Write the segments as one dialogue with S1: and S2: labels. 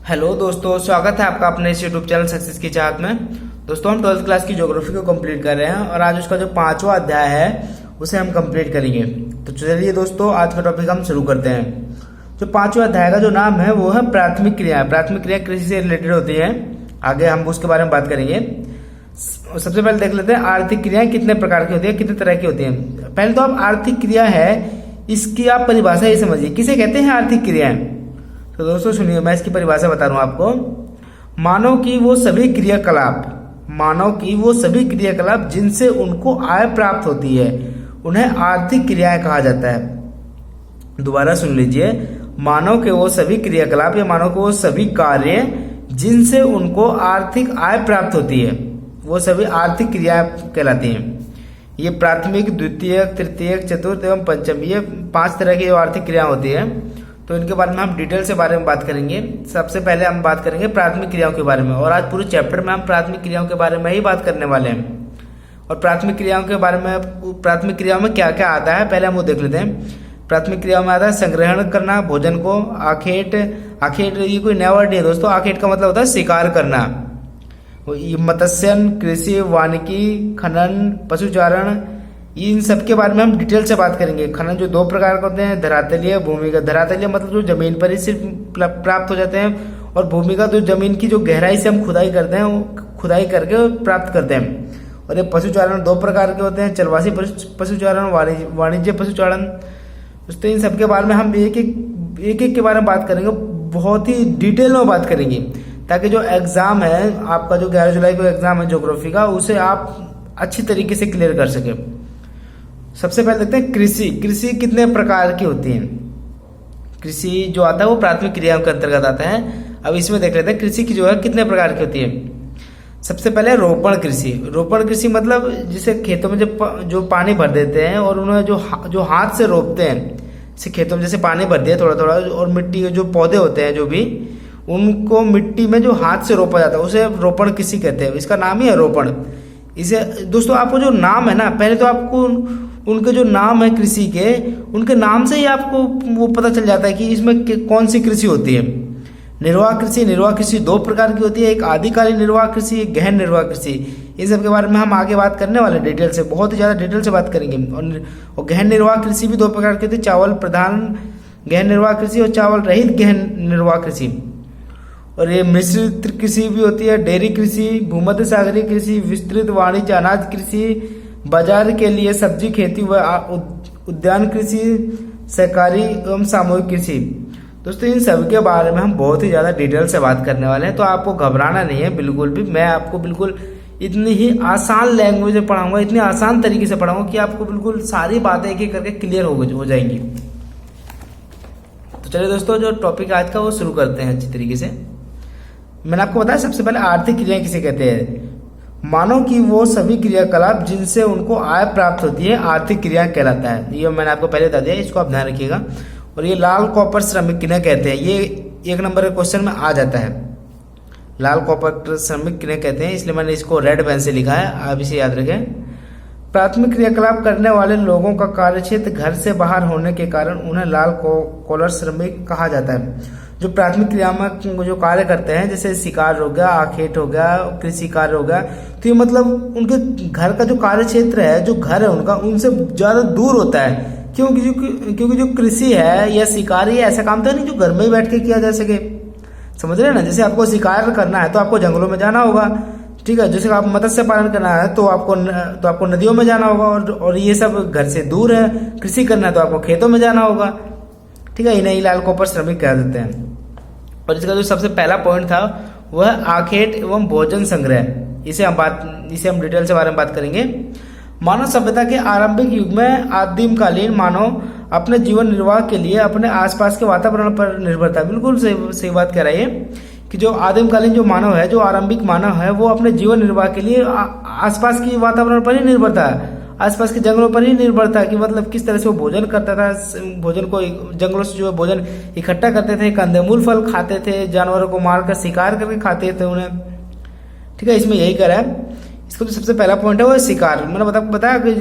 S1: Hello दोस्तों, स्वागत है आपका अपने इस यूट्यूब चैनल सक्सेस की चाहत में। दोस्तों, हम 12th क्लास की ज्योग्राफी को कंप्लीट कर रहे हैं और आज उसका जो 5वां अध्याय है उसे हम कंप्लीट करेंगे। तो चलिए दोस्तों, आज का टॉपिक हम शुरू करते हैं। जो 5वां अध्याय का जो नाम है वो है प्राथमिक क्रिया। प्राथमिक क्रिया कृषि से रिलेटेड होती है। आगे हम उसके बारे में बात करेंगे। सबसे पहले देख लेते हैं आर्थिक क्रियाएं कितने प्रकार की होती है, कितने तरह की होती है। पहले तो आप आर्थिक क्रिया है इसकी आप परिभाषा ये समझिए, किसे कहते हैं आर्थिक क्रियाएं। तो दोस्तों सुनिए, मैं इसकी परिभाषा बता रहा हूं आपको। मानव की वो सभी क्रियाकलाप जिनसे उनको आय प्राप्त होती है उन्हें आर्थिक क्रियाएं कहा जाता है। दोबारा सुन लीजिए, मानव के वो सभी क्रियाकलाप या मानव के वो सभी कार्य जिनसे उनको आर्थिक आय प्राप्त होती है वो सभी आर्थिक क्रियाएं कहलाती हैं। ये प्राथमिक, द्वितीयक, तृतीयक, चतुर्थ एवं पंचम, ये 5 तरह की जो आर्थिक क्रिया होती है। तो इनके बारे में हम डिटेल से बारे में बात करेंगे। सबसे पहले हम बात करेंगे प्राथमिक क्रियाओं के बारे में, और आज पूरे चैप्टर में हम प्राथमिक क्रियाओं के बारे में ही बात करने वाले हैं। और प्राथमिक क्रियाओं के बारे में, प्राथमिक क्रियाओं में क्या क्या आता है पहले हम वो देख लेते हैं। प्राथमिक क्रियाओं में आता है संग्रहण करना भोजन को, आखेट। ये कोई नया वर्ड नहीं है दोस्तों। आखेट का मतलब होता है शिकार करना। मत्स्यन, कृषि, वानिकी, खनन, पशुचारण, इन सब के बारे में हम डिटेल से बात करेंगे। खनन जो 2 प्रकार के होते हैं, धरातलीय, भूमिगत। धरातलीय मतलब जो जमीन पर ही सिर्फ प्राप्त हो जाते हैं, और भूमिगत जो जमीन की जो गहराई से हम खुदाई करते हैं, वो खुदाई करके प्राप्त करते हैं। और ये पशुचारण 2 प्रकार के होते हैं, चलवासी पशुचारण, वाणिज्य पशुचारण। तो इन सब के बारे में हम एक एक के बारे में बात करेंगे, बहुत ही डिटेल में बात करेंगे, ताकि जो एग्जाम है आपका, जो 11 जुलाई को एग्जाम है ज्योग्राफी का, उसे आप अच्छी तरीके से क्लियर कर सके। सबसे पहले देखते हैं कृषि। कृषि कितने प्रकार की होती है। कृषि जो आता है वो प्राथमिक क्रियाओं के अंतर्गत आता है। अब इसमें देख लेते हैं कृषि की जो है कितने प्रकार की होती है। सबसे पहले रोपण कृषि। रोपण कृषि मतलब जिसे खेतों में जो पानी भर देते हैं और उन्हें जो हाथ से रोपते हैं। जैसे खेतों में जैसे पानी भर दिया थोड़ा थोड़ा, और मिट्टी के जो पौधे होते हैं जो भी, उनको मिट्टी में जो हाथ से रोपा जाता है उसे रोपण कृषि कहते हैं। इसका नाम ही है रोपण। इसे दोस्तों, आपको जो नाम है ना, पहले तो आपको उनके जो नाम है कृषि के, उनके नाम से ही आपको वो पता चल जाता है कि इसमें कौन सी कृषि होती है। निर्वाह कृषि। निर्वाह कृषि 2 प्रकार की होती है, एक आदिकालीन निर्वाह कृषि, एक गहन निर्वाह कृषि। इन सब के बारे में हम आगे बात करने वाले डिटेल से, बहुत ही ज्यादा डिटेल से बात करेंगे। और गहन निर्वाह कृषि भी 2 प्रकार की होती है, चावल प्रधान गहन निर्वाह कृषि और चावल रहित गहन निर्वाह कृषि। और ये मिश्रित कृषि भी होती है, डेयरी कृषि, भूमध्य सागरीय कृषि, विस्तृत वाणिज्य अनाज कृषि, बाजार के लिए सब्जी खेती व उद्यान कृषि, सहकारी एवं सामूहिक कृषि। दोस्तों, इन सब के बारे में हम बहुत ही ज्यादा डिटेल से बात करने वाले हैं, तो आपको घबराना नहीं है बिल्कुल भी। मैं आपको बिल्कुल इतनी ही आसान लैंग्वेज में पढ़ाऊंगा, इतनी आसान तरीके से पढ़ाऊंगा कि आपको बिल्कुल सारी बातें एक एक करके क्लियर हो जाएंगी। तो चलिए दोस्तों, जो टॉपिक आज का वो शुरू करते हैं अच्छी तरीके से। मैंने आपको बताया सबसे पहले आर्थिक क्रियाएं किसे कहते हैं। मानव की वो सभी क्रियाकलाप जिनसे उनको आय प्राप्त होती है आर्थिक क्रिया कहलाता है। ये मैंने आपको पहले बता दिया, इसको आप ध्यान रखिएगा। और ये लाल कॉपर श्रमिक किन्हें कहते हैं, ये 1 नंबर के क्वेश्चन में आ जाता है। लाल कॉपर श्रमिक किन्हें कहते हैं, इसलिए मैंने इसको रेड पेन से लिखा है, आप इसे याद रखें। प्राथमिक क्रियाकलाप करने वाले लोगों का कार्यक्षेत्र घर से बाहर होने के कारण उन्हें लाल कॉलर श्रमिक कहा जाता है। जो प्राथमिक क्रिया में जो कार्य करते हैं, जैसे शिकार हो गया, आखेट हो गया, कृषि कार्य हो गया, तो ये मतलब उनके घर का जो कार्य क्षेत्र है, जो घर है उनका, उनसे ज्यादा दूर होता है। क्योंकि जो कृषि है या शिकार, ये ऐसा काम तो नहीं जो घर में ही बैठ के किया जा सके। समझ रहे हैं ना। जैसे आपको शिकार करना है तो आपको जंगलों में जाना होगा, ठीक है। जैसे आप मत्स्य पालन करना है तो आपको नदियों में जाना होगा, और ये सब घर से दूर है। कृषि करना है तो आपको खेतों में जाना होगा, ठीक है। इन्हें लाल कॉपर श्रमिक कह देते हैं। और इसका जो सबसे पहला पॉइंट था वह आखेट एवं भोजन संग्रह। इसे हम डिटेल से बारे में बात करेंगे। मानव सभ्यता के आरंभिक युग में आदिमकालीन मानव अपने जीवन निर्वाह के लिए अपने आसपास के वातावरण पर निर्भर था। बिल्कुल सही बात कह रही है कि जो आदिमकालीन जो मानव है, जो आरंभिक मानव है, वो अपने जीवन निर्वाह के लिए आसपास के वातावरण पर ही निर्भर था, आसपास के जंगलों पर ही निर्भर था। कि मतलब किस तरह से वो भोजन करता था, भोजन को जंगलों से जो भोजन इकट्ठा करते थे, कंदमूल फल खाते थे, जानवरों को मारकर शिकार करके खाते थे उन्हें, ठीक है। इसमें यही करा है। इसका जो सबसे पहला पॉइंट है वो शिकार। मैंने बताया कि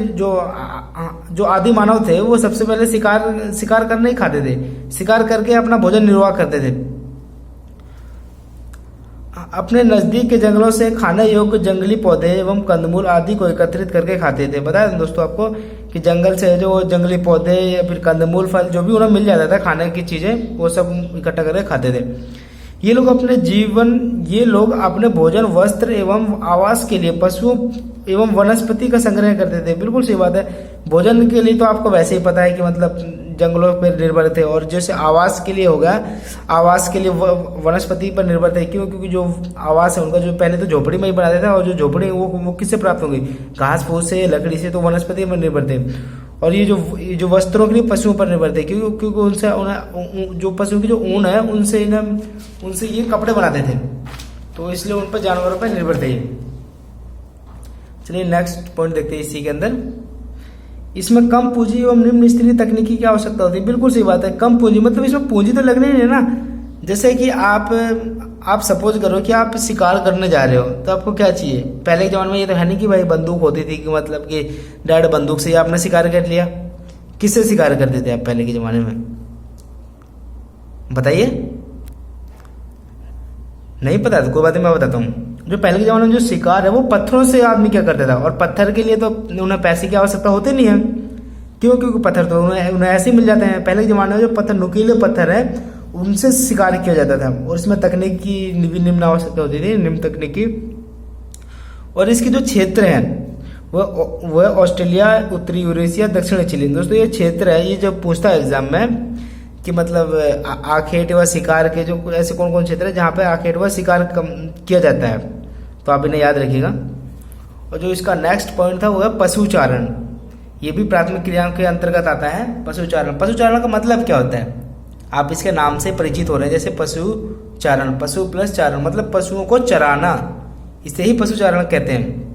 S1: जो आदि मानव थे वो सबसे पहले शिकार करने ही खाते थे, शिकार करके अपना भोजन निर्वाह करते थे। अपने नजदीक के जंगलों से खाने योग्य जंगली पौधे एवं कंदमूल आदि को एकत्रित करके खाते थे। बताया था दोस्तों आपको कि जंगल से जो जंगली पौधे या फिर कंदमूल फल जो भी उन्हें मिल जाता था खाने की चीजें, वो सब इकट्ठा करके खाते थे। ये लोग अपने भोजन, वस्त्र एवं आवास के लिए पशुओं एवं वनस्पति का संग्रह करते थे। बिल्कुल सही बात है। भोजन के लिए तो आपको वैसे ही पता है कि मतलब जंगलों पर निर्भर थे, और जैसे आवास के लिए हो गया, आवास के लिए वनस्पति पर निर्भर थे। क्यों? क्योंकि जो आवास है उनका, जो पहले तो झोपड़ी में ही बनाते थे, और जो झोपड़ी वो किससे प्राप्त होंगी? घास फूस से, लकड़ी से, तो वनस्पति पर निर्भर थे। और ये जो वस्त्रों के लिए पशुओं पर निर्भर थे, क्योंकि उनसे जो पशुओं की जो ऊन है उनसे ये कपड़े बनाते थे, तो इसलिए उन पर, जानवरों पर निर्भर थे। चलिए नेक्स्ट पॉइंट देखते हैं इसी के अंदर। इसमें कम पूंजी एवं निम्न स्तरीय तकनीकी की आवश्यकता होती है। बिल्कुल सही बात है। कम पूंजी मतलब इसमें पूंजी तो लगनी नहीं है ना। जैसे कि आप सपोज करो कि आप शिकार करने जा रहे हो, तो आपको क्या चाहिए? पहले के जमाने में ये तो है नहीं कि भाई बंदूक होती थी, कि मतलब कि डायरेक्ट बंदूक से ही आपने शिकार कर लिया। किससे शिकार करते थे आप पहले के जमाने में? बताइए। नहीं पता तो कोई बात नहीं, मैं बताता हूँ। जो पहले के जमाने में जो शिकार है वो पत्थरों से आदमी क्या करता था, और पत्थर के लिए तो उन्हें पैसे की आवश्यकता होती नहीं है। क्यों? क्योंकि पत्थर तो उन्हें ऐसे ही मिल जाते हैं। पहले के जमाने में जो पत्थर, नुकीले पत्थर है, उनसे शिकार किया जाता था, और इसमें तकनीक की भी निम्न आवश्यकता होती थी, निम्न तकनीकी। और इसके जो क्षेत्र हैं वह ऑस्ट्रेलिया, उत्तरी यूरेशिया, दक्षिणी चिली। दोस्तों ये क्षेत्र है, ये जब पूछता है एग्जाम में कि मतलब आखेट व शिकार के जो ऐसे कौन कौन क्षेत्र है जहाँ पे आखेट व शिकार किया जाता है, तो आप इन्हें याद रखिएगा। और जो इसका नेक्स्ट पॉइंट था वो है पशुचारण। ये भी प्राथमिक क्रियाओं के अंतर्गत आता है पशुचारण। पशुचारण का मतलब क्या होता है? आप इसके नाम से परिचित हो रहे हैं, जैसे पशुचारण, पशु प्लस चारण मतलब पशुओं को चराना, इसे ही पशुचारण कहते हैं।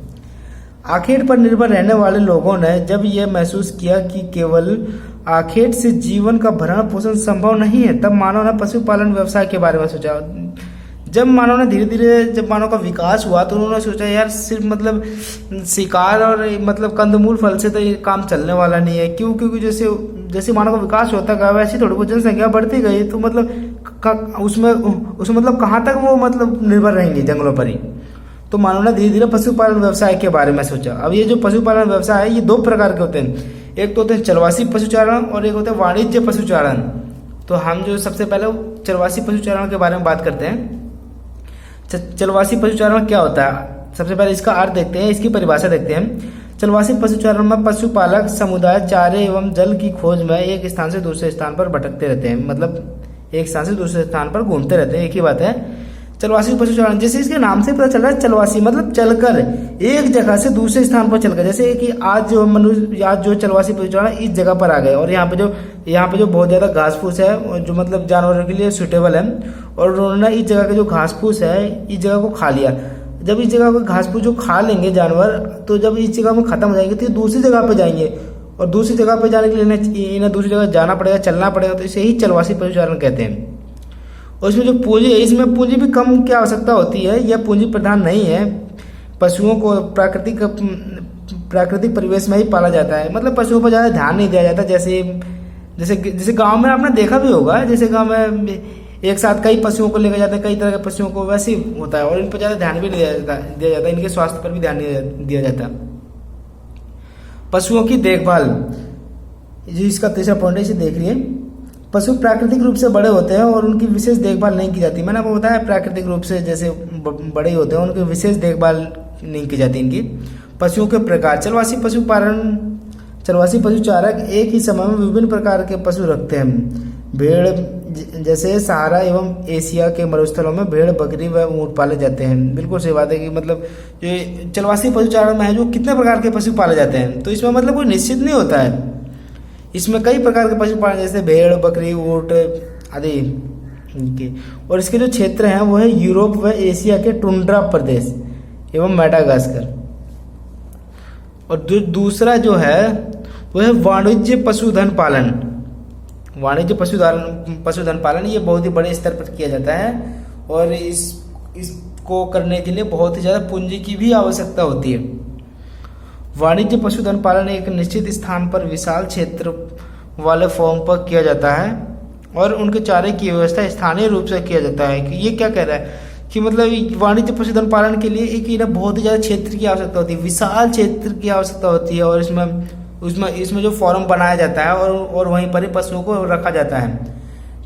S1: आखेट पर निर्भर रहने वाले लोगों ने जब यह महसूस किया कि केवल आखेट से जीवन का भरण पोषण संभव नहीं है, तब मानव ने पशुपालन व्यवसाय के बारे में सोचा। जब मानव ने धीरे धीरे, जब मानव का विकास हुआ, तो उन्होंने सोचा यार सिर्फ मतलब शिकार और मतलब कंदमूल फल से तो ये काम चलने वाला नहीं है। क्यों? क्योंकि जैसे जैसे मानव का विकास होता गया वैसे थोड़ी बहुत जनसंख्या बढ़ती गई, तो मतलब उसमें मतलब कहाँ तक वो मतलब निर्भर रहेंगे जंगलों पर ही। तो मानव ने धीरे धीरे पशुपालन व्यवसाय के बारे में सोचा। अब ये जो पशुपालन व्यवसाय है ये दो प्रकार के होते हैं। एक तो होते हैं चरवासी पशुचारण और एक होता है वाणिज्य पशुचारण। तो हम जो सबसे पहले चरवासी पशुचारण के बारे में बात करते हैं। चरवासी पशुचारण क्या होता है? सबसे पहले इसका अर्थ देखते हैं, इसकी परिभाषा देखते हैं। चरवासी पशुचारण में पशुपालक समुदाय चारे एवं जल की खोज में एक स्थान से दूसरे स्थान पर भटकते रहते हैं, मतलब एक स्थान से दूसरे स्थान पर घूमते रहते हैं, एक ही बात है। चलवासी पशुचारण, जैसे इसके नाम से पता चल रहा है, चलवासी मतलब चलकर, एक जगह से दूसरे स्थान पर चलकर। जैसे कि आज जो चलवासी पशुचारण इस जगह पर आ गए, और यहाँ पे जो बहुत ज्यादा घास फूस है और जो मतलब जानवरों के लिए सुटेबल है, और उन्होंने इस जगह के जो घास फूस है इस जगह को खा लिया। जब इस जगह को घास फूस जो खा लेंगे जानवर, तो जब इस जगह में खत्म हो जाएंगे तो दूसरी जगह पे जाएंगे, और दूसरी जगह पे जाने के लिए इन्हें दूसरी जगह जाना पड़ेगा, चलना पड़ेगा। तो इसे ही चलवासी पशुचारण कहते हैं। और इसमें जो पूंजी है, इसमें पूंजी भी कम की आवश्यकता होती है, यह पूंजी प्रधान नहीं है। पशुओं को प्राकृतिक परिवेश में ही पाला जाता है, मतलब पशुओं पर ज़्यादा ध्यान नहीं दिया जाता। जैसे गांव में आपने देखा भी होगा, जैसे गांव में एक साथ कई पशुओं को लेकर जाते हैं, कई तरह के पशुओं को, वैसे ही होता है। और इन पर ज़्यादा ध्यान भी नहीं दिया जाता, इनके स्वास्थ्य पर भी ध्यान नहीं दिया जाता। पशुओं की देखभाल, इसका तीसरा पॉइंट है, इसे देख लिए। पशु प्राकृतिक रूप से बड़े होते हैं और उनकी विशेष देखभाल नहीं की जाती। मैंने आपको बताया प्राकृतिक रूप से जैसे बड़े होते हैं, उनकी विशेष देखभाल नहीं की जाती इनकी। पशुओं के प्रकार, चरवासी पशुचारक एक ही समय में विभिन्न प्रकार के पशु रखते हैं। भेड़, जैसे सहारा एवं एशिया के मरुस्थलों में भेड़, बकरी व ऊंट पाले जाते हैं। बिल्कुल सही बात है कि मतलब जो चरवासी पशुचारण में है, जो कितने प्रकार के पशु पाले जाते हैं, तो इसमें मतलब कोई निश्चित नहीं होता है। इसमें कई प्रकार के पशु पालन, जैसे भेड़, बकरी, ऊंट आदि के। और इसके जो क्षेत्र हैं वो है यूरोप व एशिया के टुंड्रा प्रदेश एवं मेडागास्कर। और जो दूसरा जो है वो है वाणिज्य पशुधन पालन। वाणिज्य पशुधन पालन ये बहुत ही बड़े स्तर पर किया जाता है, और इसको करने के लिए बहुत ही ज़्यादा पूंजी की भी आवश्यकता होती है। वाणिज्य पशुधन पालन एक निश्चित स्थान पर विशाल क्षेत्र वाले फॉर्म पर किया जाता है, और उनके चारे की व्यवस्था स्थानीय रूप से किया जाता है। कि ये क्या कह रहा है, कि मतलब वाणिज्य पशुधन पालन के लिए एक ना बहुत ही ज़्यादा क्षेत्र की आवश्यकता होती है, विशाल क्षेत्र की आवश्यकता होती है, और इसमें जो फॉर्म बनाया जाता है और वहीं पर ही पशुओं को रखा जाता है,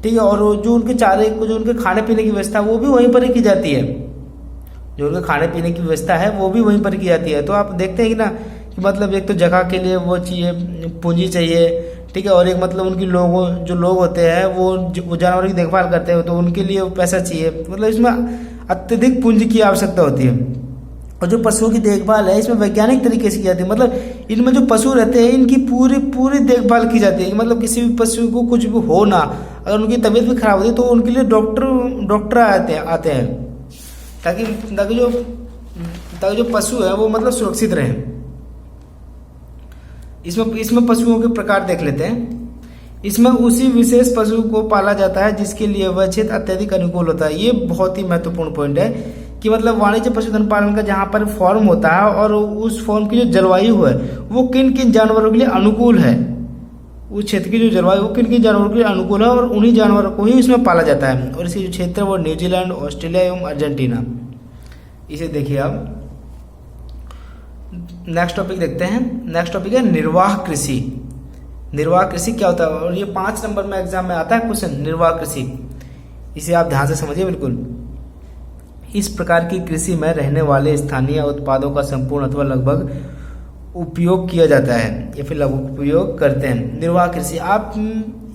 S1: ठीक है। और जो उनके चारे को, जो उनके खाने पीने की व्यवस्था वो भी वहीं पर ही की जाती है, जो उनके खाने पीने की व्यवस्था है वो भी वहीं पर की जाती है। तो आप देखते हैं कि ना कि मतलब एक तो जगह के लिए वो चाहिए, पूंजी चाहिए, ठीक है, और एक मतलब उनकी जो लोग होते हैं वो जानवरों की देखभाल करते हैं तो उनके लिए पैसा चाहिए, मतलब इसमें अत्यधिक पूंजी की आवश्यकता होती है। और जो पशुओं की देखभाल है इसमें वैज्ञानिक तरीके से की जाती है, मतलब इनमें जो पशु रहते हैं इनकी पूरी देखभाल की जाती है कि मतलब किसी भी पशु को कुछ भी हो ना, अगर उनकी तबीयत भी खराब होती है तो उनके लिए डॉक्टर आते हैं ताकि जो पशु है वो मतलब सुरक्षित रहे। इसमें पशुओं के प्रकार देख लेते हैं। इसमें उसी विशेष पशु को पाला जाता है जिसके लिए वह क्षेत्र अत्यधिक अनुकूल होता है। ये बहुत ही महत्वपूर्ण पॉइंट है कि मतलब वाणिज्य पशुधन पालन का जहाँ पर फॉर्म होता है और उस फॉर्म की जो जलवायु है वो किन किन जानवरों के लिए अनुकूल है, उस क्षेत्र की जो जलवायु वो किन किन जानवरों के लिए अनुकूल है और उन्हीं जानवरों को ही इसमें पाला जाता है। और इसके जो क्षेत्र है वो न्यूजीलैंड, ऑस्ट्रेलिया एवं अर्जेंटीना। इसे देखिए आप। नेक्स्ट टॉपिक देखते हैं। नेक्स्ट टॉपिक है निर्वाह कृषि। निर्वाह कृषि क्या होता है, और ये 5 नंबर में एग्जाम में आता है क्वेश्चन, निर्वाह कृषि। इसे आप ध्यान से समझिए बिल्कुल। इस प्रकार की कृषि में रहने वाले स्थानीय उत्पादों का संपूर्ण अथवा लगभग उपयोग किया जाता है या फिर लगभग उपयोग करते हैं। निर्वाह कृषि, आप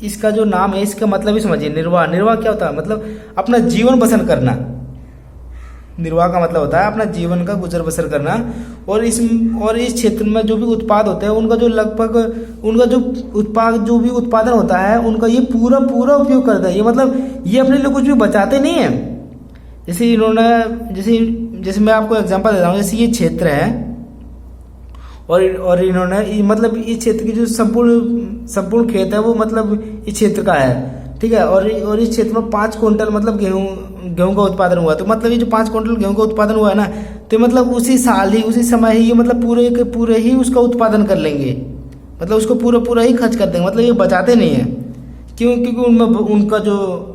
S1: इसका जो नाम है इसका मतलब ही समझिए। निर्वाह क्या होता है, मतलब अपना जीवन बसर करना। निर्वाह का मतलब होता है अपना जीवन का गुजर बसर करना। और इस क्षेत्र में जो भी उत्पाद होते हैं उनका जो भी उत्पादन होता है उनका ये पूरा उपयोग करता है। ये मतलब ये अपने लिए कुछ भी बचाते नहीं है। जैसे मैं आपको एग्जांपल दे रहा हूँ, जैसे ये क्षेत्र है और इन्होंने मतलब इस क्षेत्र की जो संपूर्ण खेत है वो मतलब इस क्षेत्र का है, ठीक है। और इस क्षेत्र में 5 क्विंटल मतलब गेहूं का उत्पादन हुआ, तो मतलब ये जो 5 क्विंटल गेहूं का उत्पादन हुआ है ना, तो मतलब उसी समय ही ये मतलब पूरे ही उसका उत्पादन कर लेंगे, मतलब उसको पूरा ही खर्च कर देंगे, मतलब ये बचाते नहीं है। क्योंकि उनका जो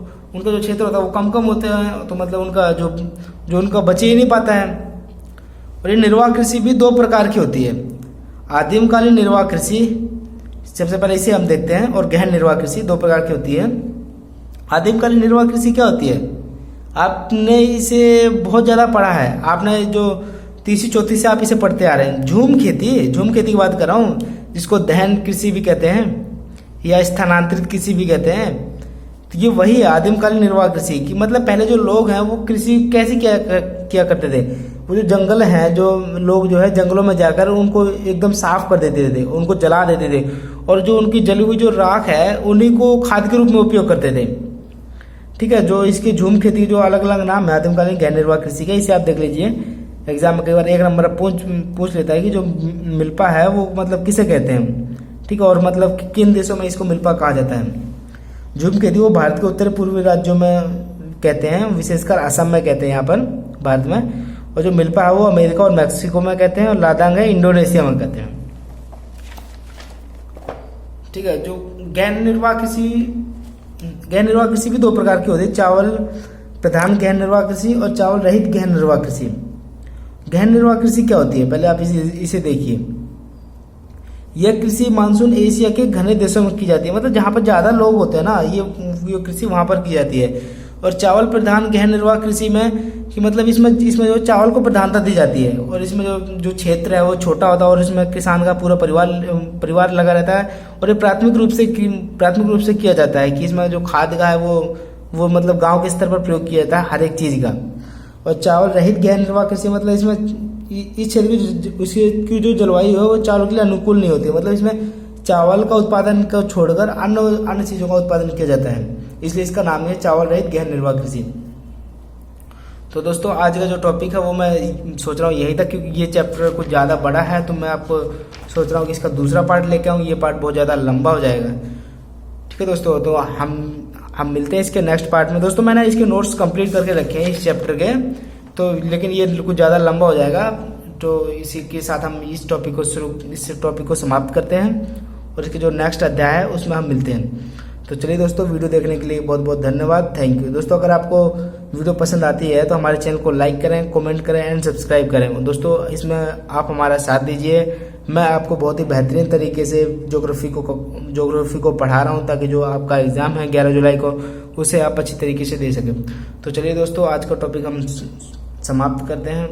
S1: क्षेत्र होता है वो कम होते हैं, तो मतलब उनका जो उनका बचे ही नहीं पाता है। और ये निर्वाह कृषि भी 2 प्रकार की होती है। आदिमकालीन निर्वाह कृषि, सबसे पहले इसे हम देखते हैं, और गहन निर्वाह कृषि 2 प्रकार की होती है। आदिमकालीन निर्वाह कृषि क्या होती है, आपने इसे बहुत ज़्यादा पढ़ा है, आपने जो 3वीं-4वीं से आप इसे पढ़ते आ रहे हैं। झूम खेती की बात कर रहा हूँ, जिसको दहन कृषि भी कहते हैं या स्थानांतरित कृषि भी कहते हैं। तो ये वही है आदिमकालीन निर्वाह कृषि की, मतलब पहले जो लोग हैं वो कृषि कैसे किया करते थे। वो जो जंगल हैं, जो लोग जो है जंगलों में जाकर उनको एकदम साफ कर देते थे, उनको जला देते थे, और जो उनकी जली हुई जो राख है उन्हीं को खाद के रूप में उपयोग करते थे, ठीक है। जो इसकी झूम खेती जो अलग अलग नाम है आदिमकालीन गहन निर्वाह कृषि का, इसे आप देख लीजिए। एग्जाम में कई बार 1 नंबर पूछ लेता है कि जो मिल्पा है वो मतलब किसे कहते हैं, ठीक है, और मतलब किन देशों में इसको मिल्पा कहा जाता है। झूम खेती वो भारत के उत्तर पूर्वी राज्यों में कहते हैं, विशेषकर असम में कहते हैं यहाँ पर भारत में। और जो मिल्पा है वो अमेरिका और मैक्सिको में कहते हैं, और लादांग है इंडोनेशिया में कहते हैं, ठीक है। जो गहन निर्वाह कृषि भी 2 प्रकार की होती है, चावल प्रधान गहन निर्वाह कृषि और चावल रहित गहन निर्वाह कृषि। गहन निर्वाह कृषि क्या होती है, पहले आप इसे देखिए। यह कृषि मानसून एशिया के घने देशों में की जाती है, मतलब जहाँ पर ज़्यादा लोग होते हैं ना, ये कृषि वहाँ पर की जाती है। और चावल प्रधान गहन निर्वाह कृषि में कि मतलब इसमें जो चावल को प्रधानता दी जाती है, और इसमें जो क्षेत्र है वो छोटा होता है, और इसमें किसान का पूरा परिवार लगा रहता है। और ये प्राथमिक रूप से किया जाता है कि इसमें जो खाद का है वो मतलब गाँव के स्तर पर प्रयोग किया जाता है हर एक चीज़ का। और चावल रहित गहन निर्वाह कृषि मतलब इसमें इस क्षेत्र की जो जलवायु है वो चावल के लिए अनुकूल नहीं होती है, मतलब इसमें चावल का उत्पादन को छोड़कर अन्य चीज़ों का उत्पादन किया जाता है, इसलिए इसका नाम है चावल रहित गहन निर्वाह कृषि। तो दोस्तों आज का जो टॉपिक है वो मैं सोच रहा हूँ यही था, क्योंकि ये चैप्टर कुछ ज़्यादा बड़ा है, तो मैं आपको सोच रहा हूँ कि इसका दूसरा पार्ट लेके आऊँ, ये पार्ट बहुत ज़्यादा लंबा हो जाएगा, ठीक है दोस्तों। तो हम मिलते हैं इसके नेक्स्ट पार्ट में। दोस्तों मैंने इसके नोट्स कंप्लीट करके रखे हैं इस चैप्टर के, तो लेकिन ये कुछ ज़्यादा लंबा हो जाएगा, तो इसी के साथ हम इस टॉपिक को समाप्त करते हैं, और इसके जो नेक्स्ट अध्याय है उसमें हम मिलते हैं। तो चलिए दोस्तों, वीडियो देखने के लिए बहुत बहुत धन्यवाद, थैंक यू। दोस्तों अगर आपको वीडियो पसंद आती है तो हमारे चैनल को लाइक करें, कमेंट करें एंड सब्सक्राइब करें। दोस्तों इसमें आप हमारा साथ दीजिए, मैं आपको बहुत ही बेहतरीन तरीके से ज्योग्राफी को पढ़ा रहा हूँ ताकि जो आपका एग्ज़ाम है 11 जुलाई को उसे आप अच्छी तरीके से दे सकें। तो चलिए दोस्तों आज का टॉपिक हम समाप्त करते हैं।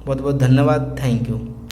S1: बहुत बहुत धन्यवाद, थैंक यू।